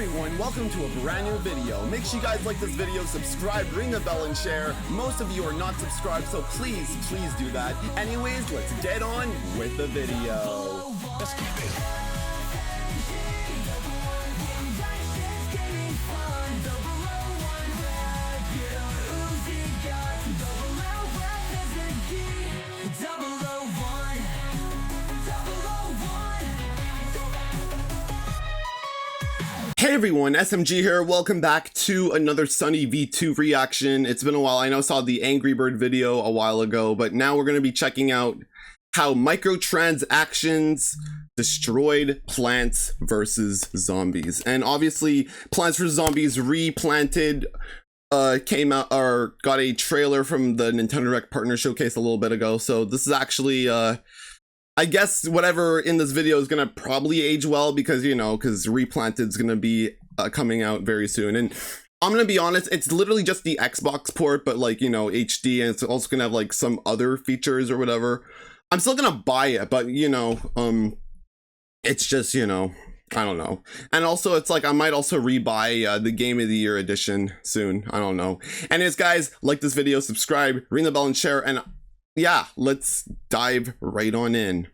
everyone, welcome to a brand new video. Make sure you guys like this video, subscribe, ring the bell, and share. Most of you are not subscribed, so please do that. Anyways, let's get on with the video. Let's keep it. Hey everyone, SMG here. Welcome back to another SUNNYV2 reaction. It's been a while. I know I saw the Angry Bird video a while ago, but now we're going to be checking out how microtransactions destroyed Plants vs. Zombies. And obviously, Plants vs. Zombies Replanted came out, or got a trailer from the Nintendo Direct Partner Showcase a little bit ago. So this is actually I guess whatever in this video is gonna probably age well because, you know, because Replanted is gonna be coming out very soon. And I'm gonna be honest, it's literally just the Xbox port, but like, you know, HD, and it's also gonna have like some other features or whatever. I'm still gonna buy it, but you know, it's just, you know, I don't know. And also it's like I might also rebuy the Game of the Year edition soon. I don't know. Anyways, guys, like this video, subscribe, ring the bell, and share. And yeah, let's dive right on in.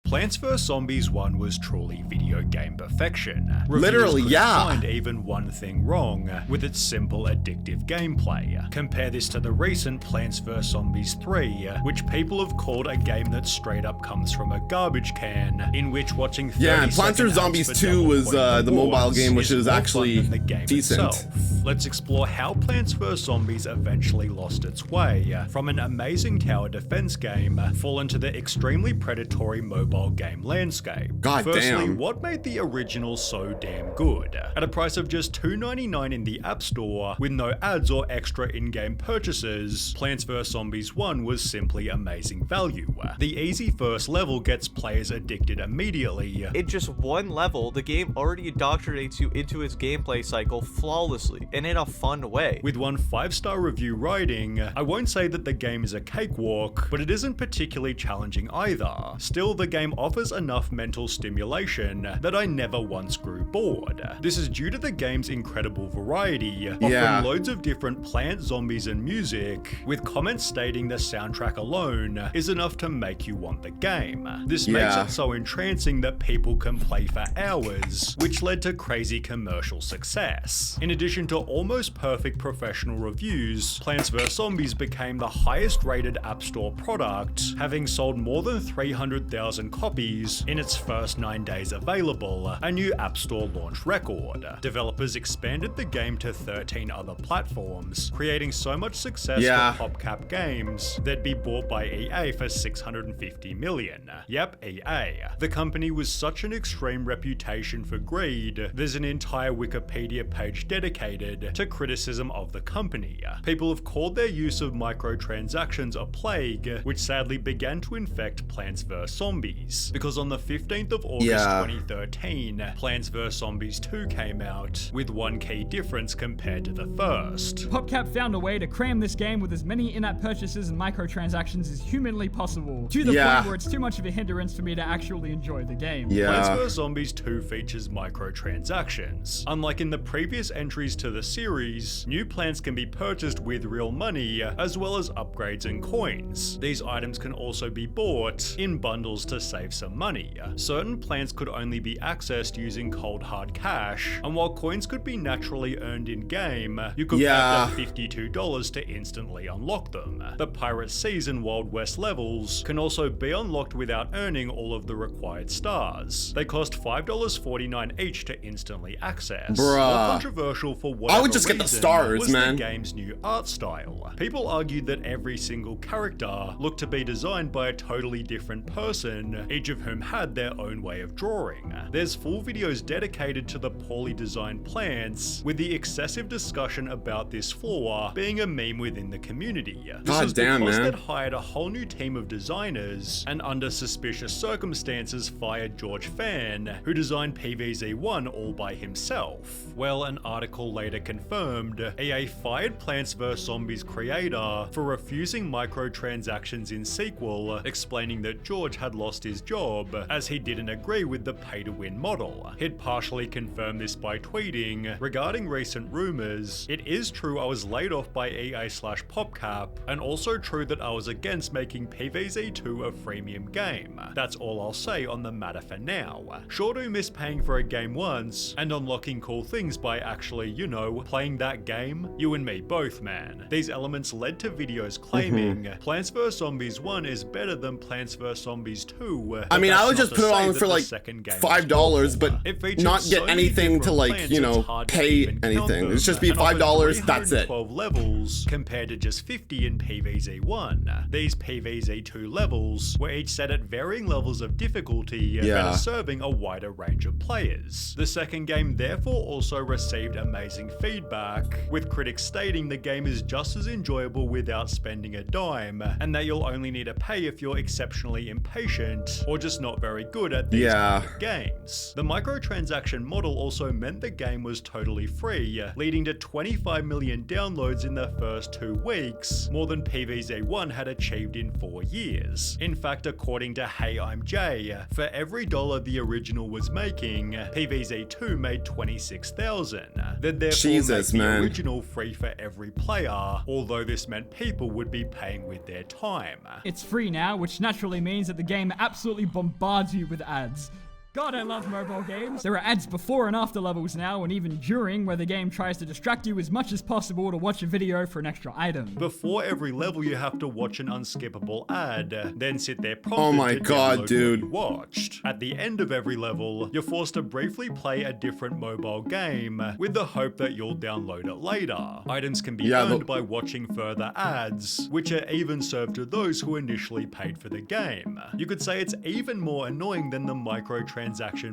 Plants vs. Zombies 1 was truly video game perfection. Literally, Reviewers yeah. couldn't find even one thing wrong with its simple, addictive gameplay. Compare this to the recent Plants vs. Zombies 3, which people have called a game that straight up comes from a garbage can, in which watching 30 yeah, and Plants vs. Zombies 2 was the mobile game, which is actually decent. Itself. Let's explore how Plants vs. Zombies eventually lost its way from an amazing tower defense game fall into the extremely predatory mobile game landscape. Firstly, damn. What made the original so damn good? At a price of just $2.99 in the App Store, with no ads or extra in-game purchases, Plants vs. Zombies 1 was simply amazing value. The easy first level gets players addicted immediately. In just one level, the game already indoctrinates you into its gameplay cycle flawlessly, and in a fun way. With one 5-star review writing, I won't say that the game is a cakewalk, but it isn't particularly challenging either. Still, the game offers enough mental stimulation that I never once grew bored. This is due to the game's incredible variety, offering loads of different plants, zombies, and music, with comments stating the soundtrack alone is enough to make you want the game. This makes it so entrancing that people can play for hours, which led to crazy commercial success. In addition to almost perfect professional reviews, Plants vs. Zombies became the highest rated App Store product, having sold more than 300,000 copies in its first 9 days available, a new App Store launch record. Developers expanded the game to 13 other platforms, creating so much success for PopCap Games they'd be bought by EA for $650 million. Yep, EA. The company was such an extreme reputation for greed, there's an entire Wikipedia page dedicated to criticism of the company. People have called their use of microtransactions a plague, which sadly began to infect Plants vs. Zombies, because on the 15th of August 2013, Plants vs. Zombies 2 came out, with one key difference compared to the first. PopCap found a way to cram this game with as many in-app purchases and microtransactions as humanly possible, to the point where it's too much of a hindrance for me to actually enjoy the game. Plants vs. Zombies 2 features microtransactions. Unlike in the previous entries to the series, new plants can be purchased with real money, as well as upgrades and coins. These items can also be bought in bundles to save some money. Certain plants could only be accessed using cold hard cash, and while coins could be naturally earned in-game, you could pay up to $52 to instantly unlock them. The Pirate Seas and Wild West levels can also be unlocked without earning all of the required stars. They cost $5.49 each to instantly access. More controversial for whatever I would just get the stars, was man. The game's new art style. People argued that every single character looked to be designed by a totally different person, each of whom had their own way of drawing. There's full videos dedicated to the poorly designed plants, with the excessive discussion about this flaw being a meme within the community. This is because they'd hired a whole new team of designers, and under suspicious circumstances fired George Fan, who designed PvZ1 all by himself. Well, an article later confirmed EA fired Plants vs. Zombies creator for refusing microtransactions in sequel, explaining that George had lost his his job, as he didn't agree with the pay-to-win model. He'd partially confirmed this by tweeting, "Regarding recent rumors, it is true I was laid off by EA/PopCap, and also true that I was against making PvZ2 a freemium game. That's all I'll say on the matter for now. Sure do miss paying for a game once, and unlocking cool things by actually, you know, playing that game. You and me both, man." These elements led to videos claiming Plants vs Zombies 1 is better than Plants vs Zombies 2. I mean, I would just put it on for like $5, but not get anything to like, you know, pay anything. It's just be $5, that's it. 12 levels compared to just 50 in PvZ1. These PvZ2 levels were each set at varying levels of difficulty, better serving a wider range of players. The second game therefore also received amazing feedback, with critics stating the game is just as enjoyable without spending a dime, and that you'll only need to pay if you're exceptionally impatient or just not very good at these kind of games. The microtransaction model also meant the game was totally free, leading to 25 million downloads in the first 2 weeks, more than PvZ1 had achieved in 4 years. In fact, according to Hey I'm Jay, for every dollar the original was making, PvZ2 made 26,000. That therefore made the original free for every player, although this meant people would be paying with their time. It's free now, which naturally means that the game absolutely bombards you with ads. God, I love mobile games. There are ads before and after levels now, and even during, where the game tries to distract you as much as possible to watch a video for an extra item. Before every level, you have to watch an unskippable ad, then sit there prompted to download what you watched. At the end of every level, you're forced to briefly play a different mobile game, with the hope that you'll download it later. Items can be earned by watching further ads, which are even served to those who initially paid for the game. You could say it's even more annoying than the microtransaction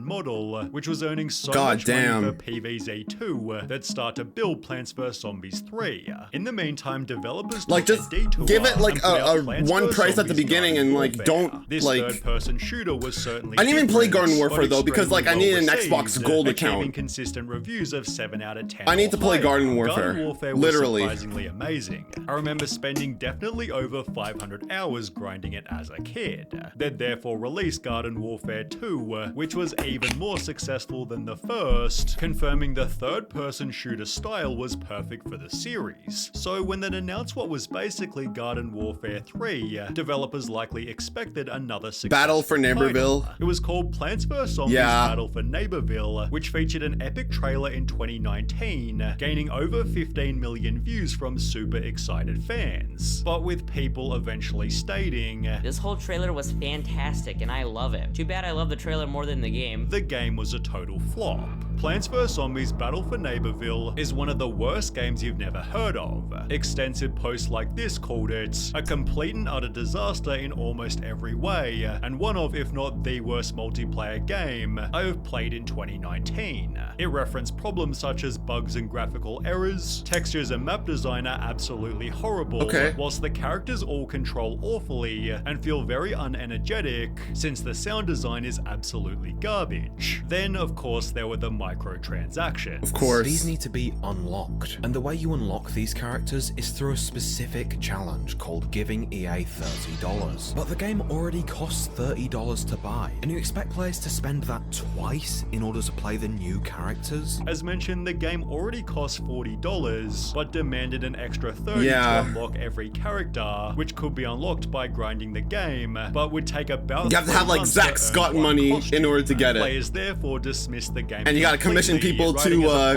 model, which was earning so much money for PvZ2 that start to build Plants vs Zombies 3. In the meantime, developers like just give it like a one price at the beginning and like don't this like third-person shooter was certainly I didn't even play Garden Warfare though because like I need an Xbox Gold account. Consistent reviews of 7 out of 10. I need to play Garden Warfare. Garden Warfare was literally surprisingly amazing. I remember spending definitely over 500 hours grinding it as a kid. They'd therefore released Garden Warfare 2, which was even more successful than the first, confirming the third-person shooter style was perfect for the series. So when they announced what was basically Garden Warfare 3, developers likely expected another successful Battle for Neighborville. Title. It was called Plants vs Zombies Battle for Neighborville, which featured an epic trailer in 2019, gaining over 15 million views from super excited fans. But with people eventually stating, "This whole trailer was fantastic and I love it. Too bad I love the trailer more than the game." The game was a total flop. Plants vs Zombies Battle for Neighborville is one of the worst games you've never heard of. Extensive posts like this called it a complete and utter disaster in almost every way, and one of, if not the worst multiplayer game I have played in 2019. It referenced problems such as bugs and graphical errors, textures and map design are absolutely horrible, whilst the characters all control awfully and feel very unenergetic since the sound design is absolutely garbage. Then, of course, there were the microtransactions. Of course. These need to be unlocked, and the way you unlock these characters is through a specific challenge called giving EA $30. But the game already costs $30 to buy, and you expect players to spend that twice in order to play the new characters? As mentioned, the game already cost $40, but demanded an extra $30 to unlock every character, which could be unlocked by grinding the game, but would take about you have to have like Zack Scott money in order to get it. Players therefore dismissed the game, and you gotta commission people to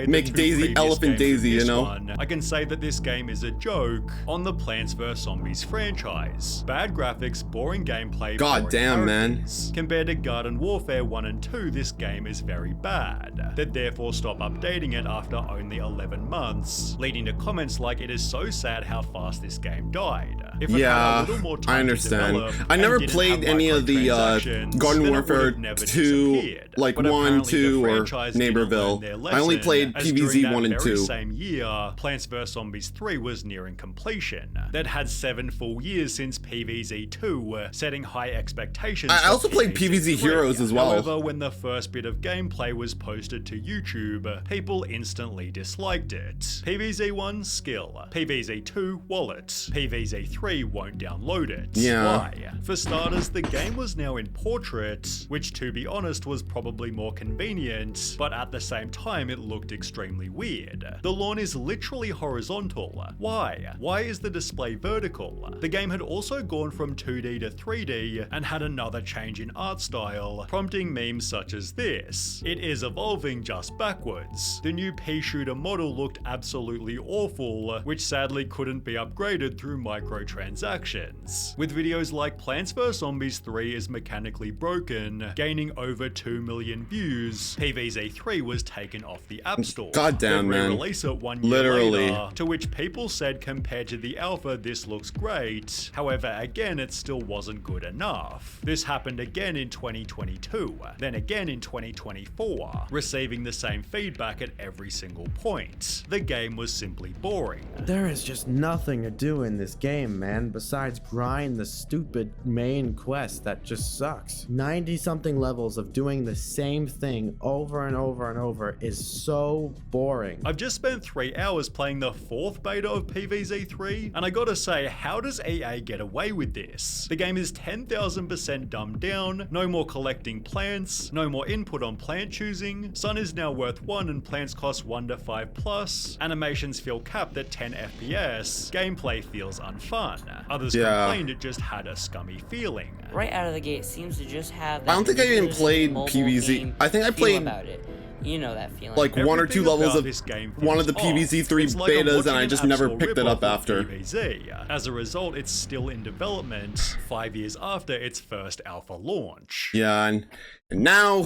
make Daisy Elephant Daisy, you know? I can say that this game is a joke on the Plants vs Zombies franchise. Bad graphics, boring gameplay, God damn, man. Compared to Garden Warfare 1 and 2, this game is very bad. They'd therefore stop updating it after only 11 months, leading to comments like, "It is so sad how fast this game died." If it had a little more time I understand. To develop I never and didn't played have any of the microtransactions, Garden then it Warfare would have never 2, disappeared. like But 1, apparently 2, the franchise didn't learn Neighborville. their I only lesson, played as during PvZ that 1 and very 2. same year, Plants vs Zombies 3 was nearing completion. That had 7 full years since PvZ 2, setting high expectations. I also played PvZ 3. Heroes as well. However, when the first bit of gameplay was posted to YouTube, people instantly disliked it. PvZ 1, skill. PvZ 2, wallet. PvZ 3 won't download it. Yeah. Why? For starters, the game was now in portrait, which to be honest was probably more convenient, but at the same time it looked extremely weird. The lawn is literally horizontal. Why? Why is the display vertical? The game had also gone from 2D to 3D and had another change in art style, prompting memes such as this. It is evolving just backwards. The new pea shooter model looked absolutely awful, which sadly couldn't be upgraded through microtransactions. With videos like Plants vs Zombies 3 is mechanically broken, gaining over 2 million views, PvZ 3 was taken off the App Store. Goddamn, man. Release it 1 year Literally. later, to which people said compared to the alpha this looks great, however again it still wasn't good enough. This happened again in 2022, then again in 2024, receiving the same feedback at every single point. The game was simply boring. There is just nothing to do in this game, man, besides grind the stupid main quest that just sucks. 90-something levels of doing the same thing over and over and over is so boring. I've just spent 3 hours playing the 4th beta of PvZ 3, and I gotta say, how does EA get away with this? The game is 10,000% dumbed down, no more collecting plants, no more input on plant choosing, sun is now worth 1 and plants cost 1 to 5 plus, animations feel capped at 10 FPS, gameplay feels unfun. Others complained it just had a scummy feeling. Right out of the gate, it seems to just have that I don't think I even ridiculous played mobile PvZ. game I think I feel played about it. You know that feeling. like 1 or 2 levels of this game one of the feels PvZ off. 3 It's like I'm betas, and watching I an just App never Store picked it up rip-off of after. PvZ. As a result, it's still in development 5 years after its first alpha launch. Yeah, and now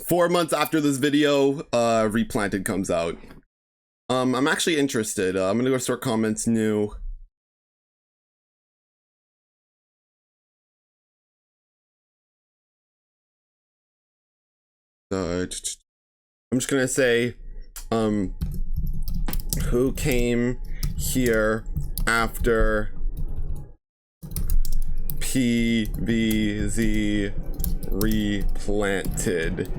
4 months after this video, Replanted comes out. I'm actually interested. I'm gonna go start comments new. I'm just gonna say, who came here after PvZ Replanted?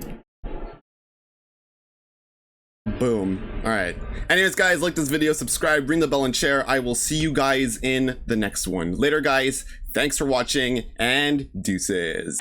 Boom. Alright. Anyways, guys, like this video, subscribe, ring the bell, and share. I will see you guys in the next one. Later, guys. Thanks for watching, and deuces.